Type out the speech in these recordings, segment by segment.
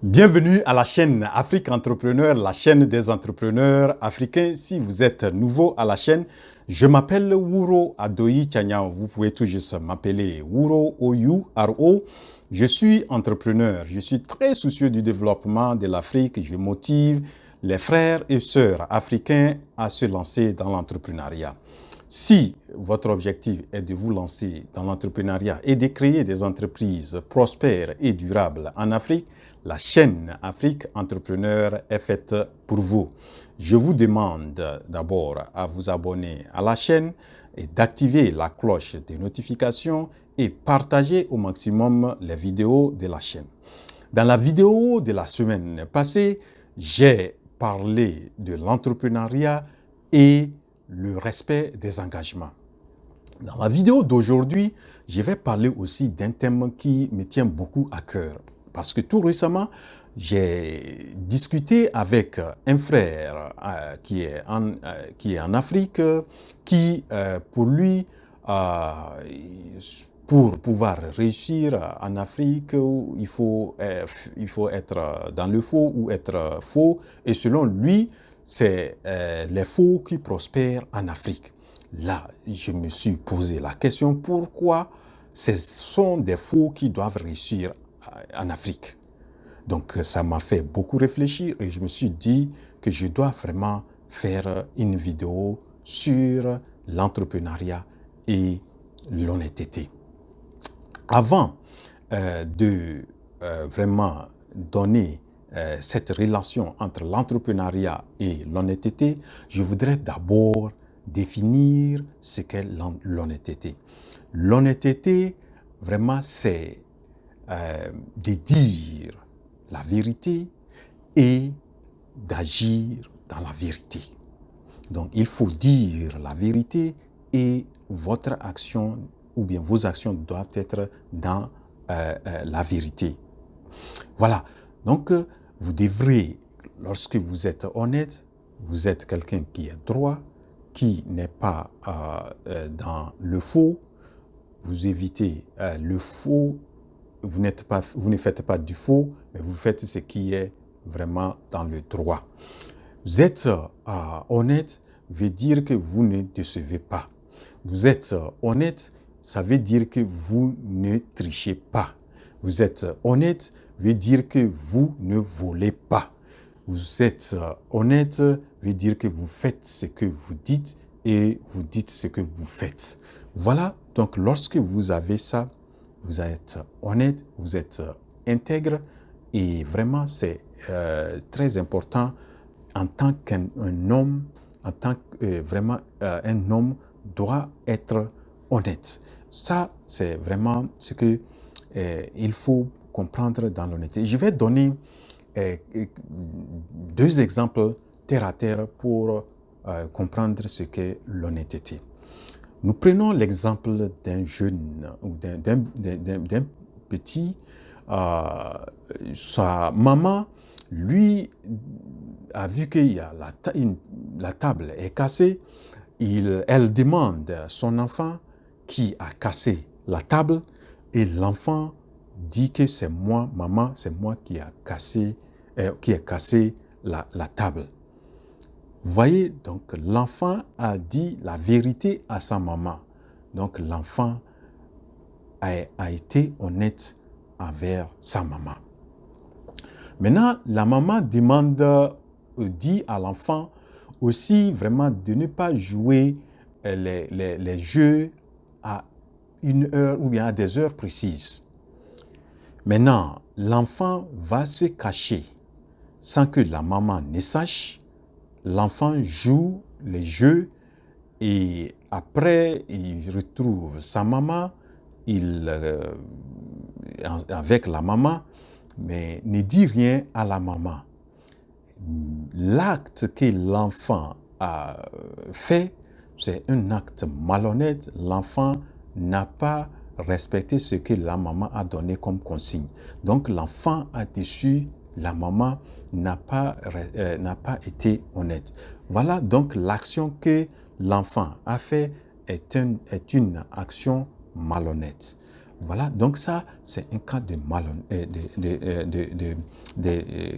Bienvenue à la chaîne Afrique Entrepreneur, la chaîne des entrepreneurs africains. Si vous êtes nouveau à la chaîne, je m'appelle Wuro Adoyi Tchagnan. Vous pouvez tout juste m'appeler Wuro Oyu R.O. Je suis entrepreneur. Je suis très soucieux du développement de l'Afrique. Je motive les frères et sœurs africains à se lancer dans l'entrepreneuriat. Si votre objectif est de vous lancer dans l'entrepreneuriat et de créer des entreprises prospères et durables en Afrique, la chaîne Afrique Entrepreneur est faite pour vous. Je vous demande d'abord à vous abonner à la chaîne et d'activer la cloche de notification et partager au maximum les vidéos de la chaîne. Dans la vidéo de la semaine passée, j'ai parlé de l'entrepreneuriat et le respect des engagements. Dans la vidéo d'aujourd'hui, je vais parler aussi d'un thème qui me tient beaucoup à cœur. Parce que tout récemment, j'ai discuté avec un frère qui est en Afrique, qui, pour lui, pour pouvoir réussir en Afrique, il faut être dans le faux ou être faux. Et selon lui, c'est les faux qui prospèrent en Afrique. Là, je me suis posé la question, pourquoi ce sont des faux qui doivent réussir en Afrique? Donc, ça m'a fait beaucoup réfléchir et je me suis dit que je dois vraiment faire une vidéo sur l'entrepreneuriat et l'honnêteté. Avant de vraiment donner cette relation entre l'entrepreneuriat et l'honnêteté, je voudrais d'abord définir ce qu'est l'honnêteté. L'honnêteté, vraiment, c'est de dire la vérité et d'agir dans la vérité. Donc, il faut dire la vérité et votre action ou bien vos actions doivent être dans la vérité. Voilà. Donc, vous devrez, lorsque vous êtes honnête, vous êtes quelqu'un qui est droit, qui n'est pas dans le faux. Vous évitez le faux. Vous ne faites pas du faux, mais vous faites ce qui est vraiment dans le droit. Vous êtes honnête, veut dire que vous ne décevez pas. Vous êtes honnête, ça veut dire que vous ne trichez pas. Vous êtes honnête, veut dire que vous ne volez pas. Vous êtes honnête, veut dire que vous faites ce que vous dites et vous dites ce que vous faites. Voilà, donc lorsque vous avez ça, vous êtes honnête, vous êtes intègre et vraiment c'est très important en tant qu'un homme, en tant que vraiment un homme doit être honnête. Ça, c'est vraiment ce que il faut comprendre dans l'honnêteté. Je vais donner deux exemples terre à terre pour comprendre ce qu'est l'honnêteté. Nous prenons l'exemple d'un jeune ou d'un petit. Sa maman, lui, a vu que la table est cassée. Elle demande à son enfant qui a cassé la table et l'enfant dit que c'est moi, maman, c'est moi qui a cassé la table. Vous voyez, donc l'enfant a dit la vérité à sa maman. Donc l'enfant a été honnête envers sa maman. Maintenant, la maman dit à l'enfant aussi vraiment de ne pas jouer les jeux à une heure ou bien à des heures précises. Maintenant, l'enfant va se cacher sans que la maman ne sache. L'enfant joue les jeux et après, il retrouve sa maman avec la maman, mais ne dit rien à la maman. L'acte que l'enfant a fait, c'est un acte malhonnête. L'enfant n'a pas respecté ce que la maman a donné comme consigne. Donc l'enfant a déçu la maman, n'a pas été honnête. Voilà donc l'action que l'enfant a fait est une action malhonnête. Voilà, donc ça, c'est un cas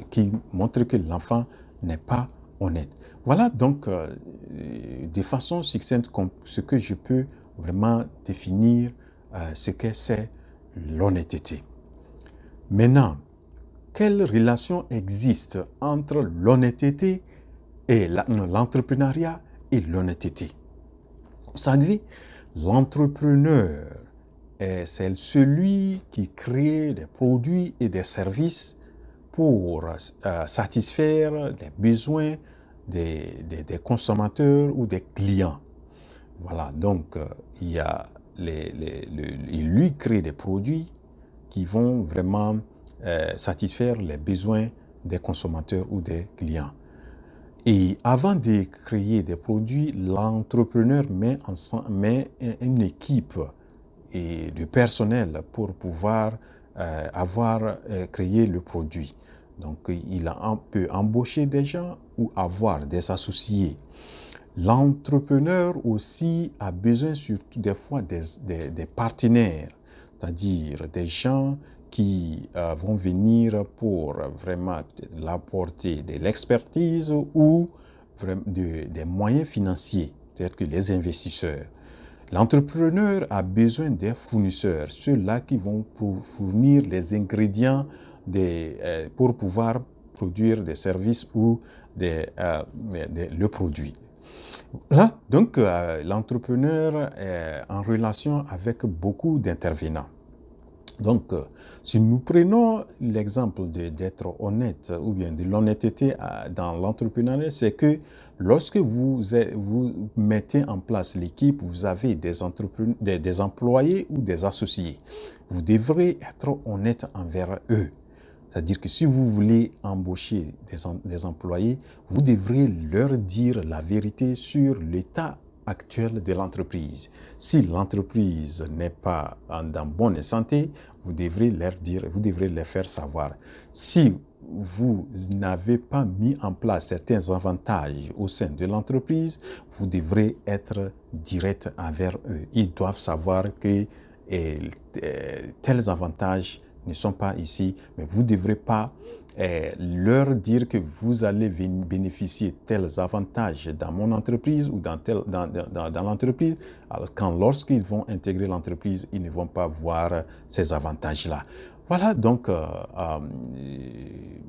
qui montre que l'enfant n'est pas honnête. Voilà donc de façon succincte ce que je peux vraiment définir ce que c'est l'honnêteté. Maintenant, quelle relation existe entre l'honnêteté et l'entrepreneuriat et l'honnêteté? Vous savez, l'entrepreneur c'est celui qui crée des produits et des services pour satisfaire les besoins des consommateurs ou des clients. Voilà, donc il y a il lui crée des produits qui vont vraiment satisfaire les besoins des consommateurs ou des clients. Et avant de créer des produits, l'entrepreneur met une équipe et de personnel pour pouvoir créé le produit. Donc, il peut embaucher des gens ou avoir des associés. L'entrepreneur aussi a besoin surtout des fois des partenaires, c'est-à-dire des gens qui vont venir pour vraiment l'apporter de l'expertise ou des moyens financiers, c'est-à-dire que les investisseurs. L'entrepreneur a besoin des fournisseurs, ceux-là qui vont fournir les ingrédients pour pouvoir produire des services ou le produit. Là, donc, l'entrepreneur est en relation avec beaucoup d'intervenants. Donc, si nous prenons l'exemple d'être honnête ou bien de l'honnêteté dans l'entrepreneuriat, c'est que lorsque vous mettez en place l'équipe, vous avez des employés ou des associés. Vous devrez être honnête envers eux. C'est-à-dire que si vous voulez embaucher des employés, vous devrez leur dire la vérité sur l'état actuel de l'entreprise. Si l'entreprise n'est pas en bonne santé, vous devrez leur faire savoir. Si vous n'avez pas mis en place certains avantages au sein de l'entreprise, vous devrez être direct envers eux. Ils doivent savoir que tels avantages ne sont pas ici, mais vous ne devrez pas leur dire que vous allez bénéficier de tels avantages dans mon entreprise ou dans l'entreprise, lorsqu'ils vont intégrer l'entreprise, ils ne vont pas voir ces avantages-là. Voilà donc,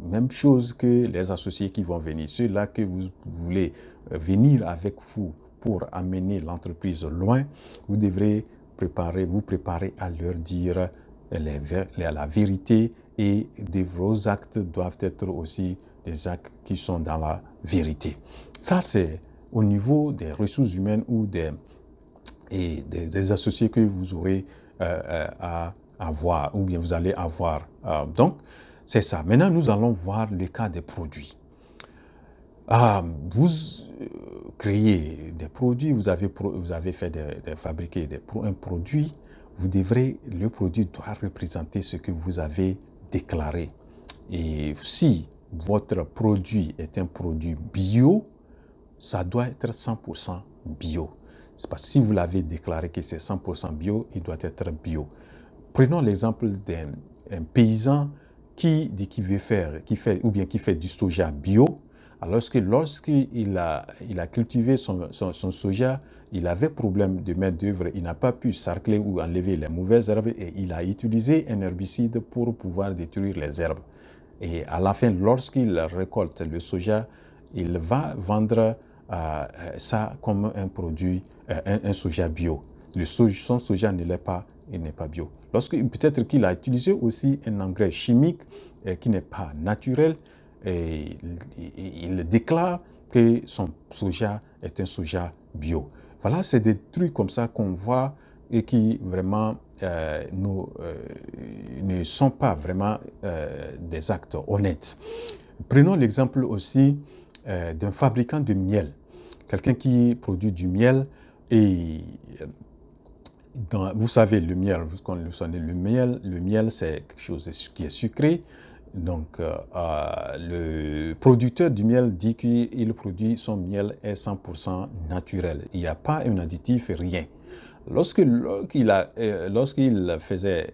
même chose que les associés qui vont venir. Ceux-là que vous voulez venir avec vous pour amener l'entreprise loin, vous devrez vous préparer à leur dire la vérité et vos actes doivent être aussi des actes qui sont dans la vérité. Ça, c'est au niveau des ressources humaines ou des associés que vous aurez à avoir ou bien vous allez avoir. Donc, c'est ça. Maintenant, nous allons voir le cas des produits. Vous créez des produits, vous avez fabriqué un produit, le produit doit représenter ce que vous avez déclaré. Et si votre produit est un produit bio, ça doit être 100% bio. C'est parce que si vous l'avez déclaré que c'est 100% bio, il doit être bio. Prenons l'exemple d'un paysan qui fait du soja bio. Alors que lorsqu'il a cultivé son soja, il avait problème de main-d'œuvre, il n'a pas pu sarcler ou enlever les mauvaises herbes et il a utilisé un herbicide pour pouvoir détruire les herbes. Et à la fin, lorsqu'il récolte le soja, il va vendre ça comme un produit, un soja bio. Son soja ne l'est pas, il n'est pas bio. Peut-être qu'il a utilisé aussi un engrais chimique qui n'est pas naturel, et il déclare que son soja est un soja bio. Voilà, c'est des trucs comme ça qu'on voit et qui vraiment ne sont pas vraiment des actes honnêtes. Prenons l'exemple aussi d'un fabricant de miel. Quelqu'un qui produit du miel et vous savez, le miel, c'est quelque chose qui est sucré. Donc, le producteur du miel dit qu'il produit son miel est 100% naturel. Il n'y a pas un additif, rien. Lorsqu'il faisait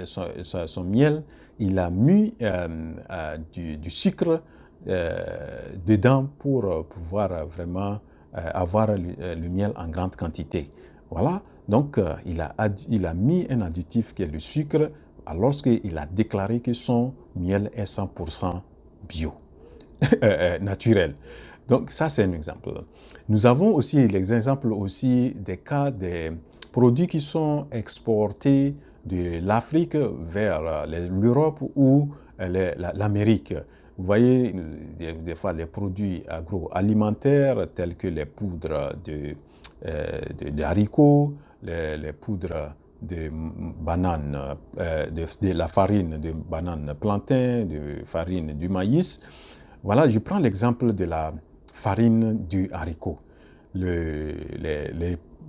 son miel, il a mis du sucre dedans pour pouvoir vraiment avoir le miel en grande quantité. Voilà, donc il a mis un additif qui est le sucre lorsqu'il a déclaré que son miel est 100% bio, naturel. Donc ça, c'est un exemple. Nous avons aussi les exemples aussi des cas des produits qui sont exportés de l'Afrique vers l'Europe ou l'Amérique. Vous voyez, des fois, les produits agroalimentaires tels que les poudres de haricots, les poudres de bananes, de la farine de banane plantain, de farine du maïs. Voilà, je prends l'exemple de la farine du haricot.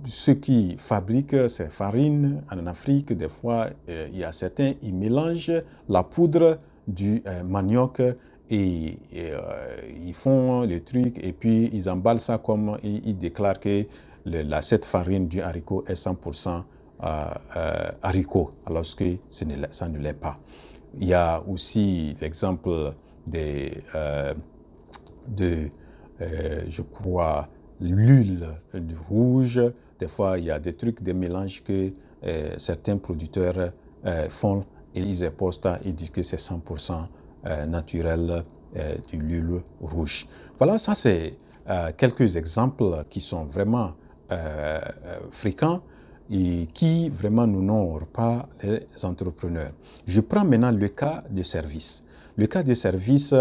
Ceux qui fabriquent ces farines en Afrique, des fois, il y a certains, ils mélangent la poudre du manioc et ils font le truc et puis ils emballent ça comme ils déclarent que cette farine du haricot est 100% haricot, alors que ça ne l'est pas. Il y a aussi l'exemple je crois, l'huile rouge. Des fois, il y a des trucs, des mélanges que certains producteurs font et ils exportent, ils disent que c'est 100% naturel de l'huile rouge. Voilà, ça c'est quelques exemples qui sont vraiment fréquents et qui vraiment n'honorent pas les entrepreneurs. Je prends maintenant le cas de service. Le cas de service,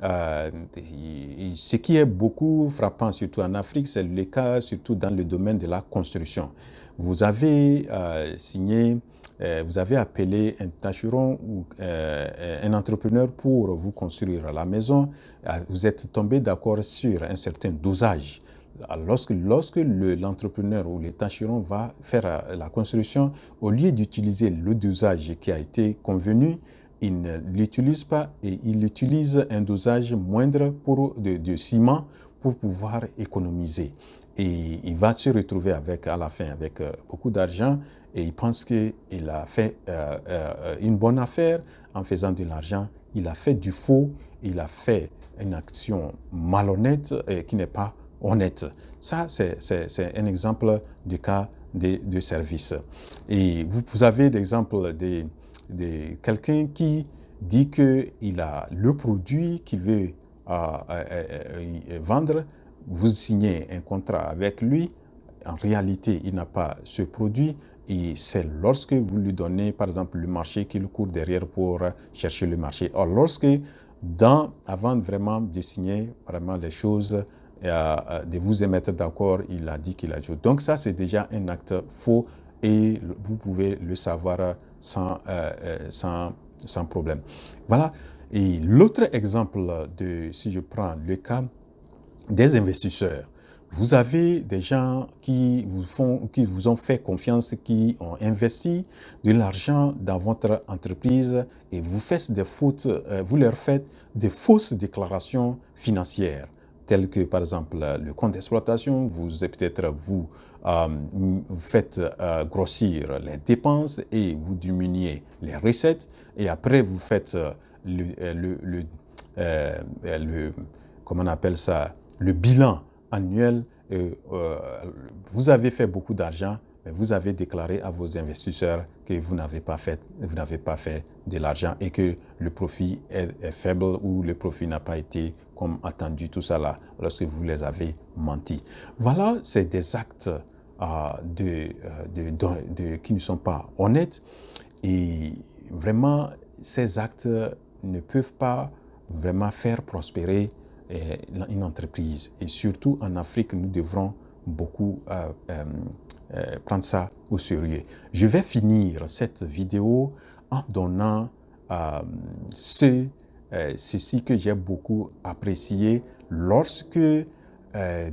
ce qui est beaucoup frappant, surtout en Afrique, c'est le cas surtout dans le domaine de la construction. Vous avez vous avez appelé un tâcheron ou un entrepreneur pour vous construire la maison. Vous êtes tombé d'accord sur un certain dosage. Lorsque l'entrepreneur ou le tâcheron va faire la construction, au lieu d'utiliser le dosage qui a été convenu, il ne l'utilise pas et il utilise un dosage moindre de ciment pour pouvoir économiser. Et il va se retrouver à la fin avec beaucoup d'argent et il pense qu'il a fait une bonne affaire en faisant de l'argent. Il a fait du faux, il a fait une action malhonnête qui n'est pas honnête. Ça, c'est un exemple de cas de service. Et vous avez l'exemple de quelqu'un qui dit qu'il a le produit qu'il veut vendre, vous signez un contrat avec lui, en réalité, il n'a pas ce produit et c'est lorsque vous lui donnez, par exemple, le marché qu'il court derrière pour chercher le marché. Or, avant vraiment de signer vraiment les choses, de vous mettre d'accord, il a dit qu'il a joué. Donc ça, c'est déjà un acte faux et vous pouvez le savoir sans problème. Voilà. Et l'autre exemple, si je prends le cas des investisseurs, vous avez des gens qui vous ont fait confiance, qui ont investi de l'argent dans votre entreprise et vous leur faites des fausses déclarations financières, telles que par exemple le compte d'exploitation, vous faites grossir les dépenses et vous diminuez les recettes et après vous faites comment on appelle ça, le bilan annuel. Vous avez fait beaucoup d'argent, mais vous avez déclaré à vos investisseurs que vous n'avez pas fait de l'argent et que le profit est faible ou le profit n'a pas été comme attendu, tout ça là, lorsque vous les avez menti. Voilà, c'est des actes qui ne sont pas honnêtes et vraiment, ces actes ne peuvent pas vraiment faire prospérer une entreprise. Et surtout en Afrique, nous devrons beaucoup prendre ça au sérieux. Je vais finir cette vidéo en donnant ceci que j'ai beaucoup apprécié lorsque de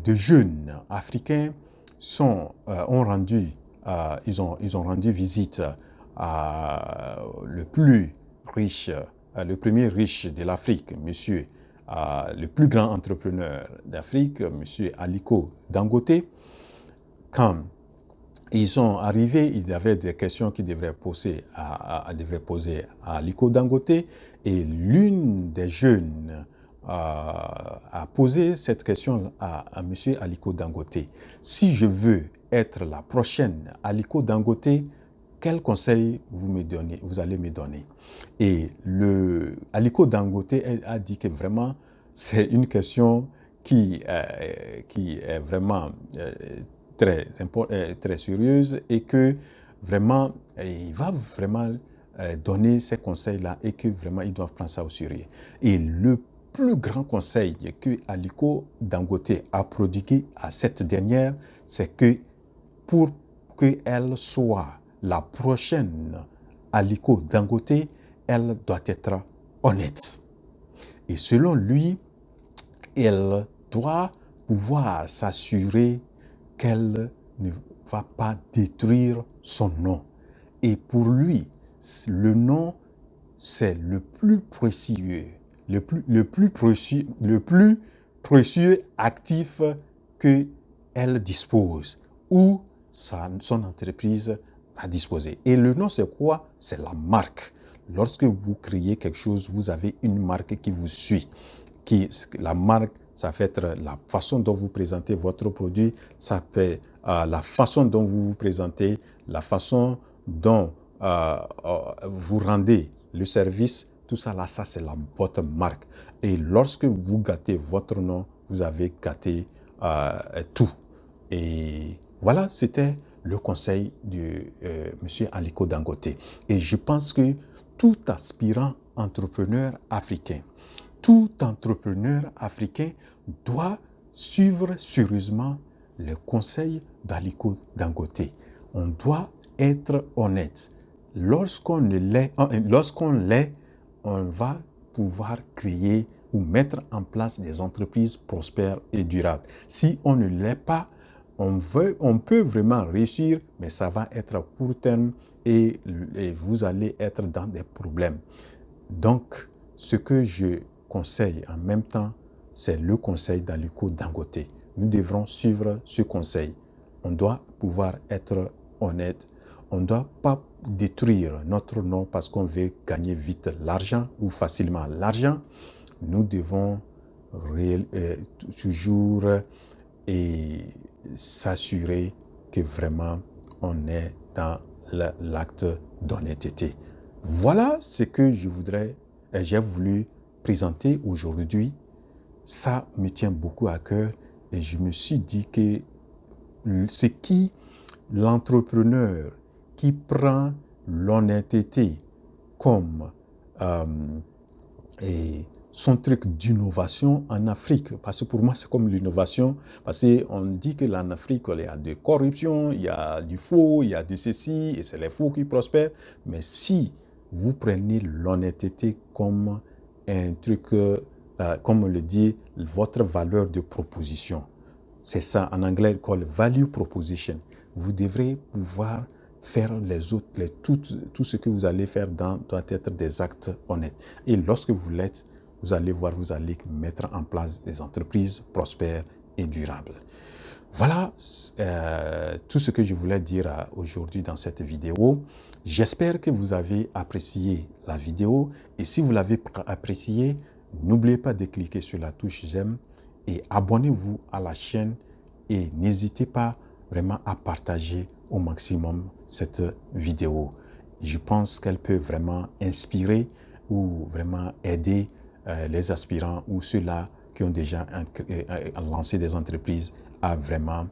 jeunes Africains ils ont rendu visite à le plus riche, le premier riche de l'Afrique, monsieur, le plus grand entrepreneur d'Afrique, monsieur Aliko Dangote. Quand Ils sont arrivés, ils avaient des questions qu'ils devraient poser à Aliko Dangote, et l'une des jeunes a posé cette question à M. Aliko Dangote. Si je veux être la prochaine Aliko Dangote, quel conseil vous allez me donner? Et Aliko Dangote a dit que vraiment, c'est une question qui est vraiment très sérieuse, et que vraiment, il va vraiment donner ces conseils-là, et que vraiment, ils doivent prendre ça au sérieux. Et le plus grand conseil que Aliko Dangote a prodigué à cette dernière, c'est que pour qu'elle soit la prochaine Aliko Dangote, elle doit être honnête. Et selon lui, elle doit pouvoir s'assurer qu'elle ne va pas détruire son nom. Et pour lui, le nom, c'est le plus précieux, le plus précieux actif qu'elle dispose, ou son entreprise va disposer. Et le nom, c'est quoi? C'est la marque. Lorsque vous créez quelque chose, vous avez une marque qui vous suit. La marque, ça peut être la façon dont vous présentez votre produit, ça peut être la façon dont vous vous présentez, la façon dont vous rendez le service. Tout ça, là, ça, c'est votre marque. Et lorsque vous gâtez votre nom, vous avez gâté tout. Et voilà, c'était le conseil de M. Aliko Dangote. Et je pense que tout aspirant entrepreneur africain, tout entrepreneur africain doit suivre sérieusement les conseils d'Aliko Dangote. On doit être honnête. Lorsqu'on l'est, on va pouvoir créer ou mettre en place des entreprises prospères et durables. Si on ne l'est pas, on peut vraiment réussir, mais ça va être à court terme, et vous allez être dans des problèmes. Donc, ce que je conseille en même temps, c'est le conseil d'Aliko Dangote. Nous devrons suivre ce conseil. On doit pouvoir être honnête. On ne doit pas détruire notre nom parce qu'on veut gagner vite l'argent ou facilement l'argent. Nous devons toujours s'assurer que vraiment on est dans l'acte d'honnêteté. Voilà ce que j'ai voulu présenter aujourd'hui. Ça me tient beaucoup à cœur, et je me suis dit que l'entrepreneur qui prend l'honnêteté comme son truc d'innovation en Afrique, parce que pour moi c'est comme l'innovation, parce qu'on dit que en Afrique il y a de corruption, il y a du faux, il y a de ceci, et c'est les faux qui prospèrent. Mais si vous prenez l'honnêteté comme un truc, comme on le dit, votre valeur de proposition, c'est ça en anglais called value proposition, vous devrez pouvoir faire tout ce que vous allez faire doit être des actes honnêtes. Et lorsque vous l'êtes, vous allez voir, vous allez mettre en place des entreprises prospères et durables. Voilà tout ce que je voulais dire aujourd'hui dans cette vidéo. J'espère que vous avez apprécié la vidéo, et si vous l'avez appréciée, n'oubliez pas de cliquer sur la touche j'aime et abonnez-vous à la chaîne, et n'hésitez pas vraiment à partager au maximum cette vidéo. Je pense qu'elle peut vraiment inspirer ou vraiment aider les aspirants ou ceux-là qui ont déjà lancé des entreprises à vraiment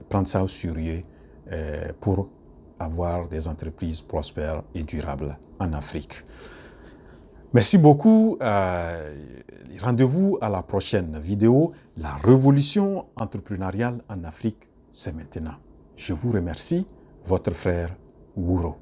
prendre ça au sérieux pour avoir des entreprises prospères et durables en Afrique. Merci beaucoup. Rendez-vous à la prochaine vidéo. La révolution entrepreneuriale en Afrique, c'est maintenant. Je vous remercie, votre frère Wouro.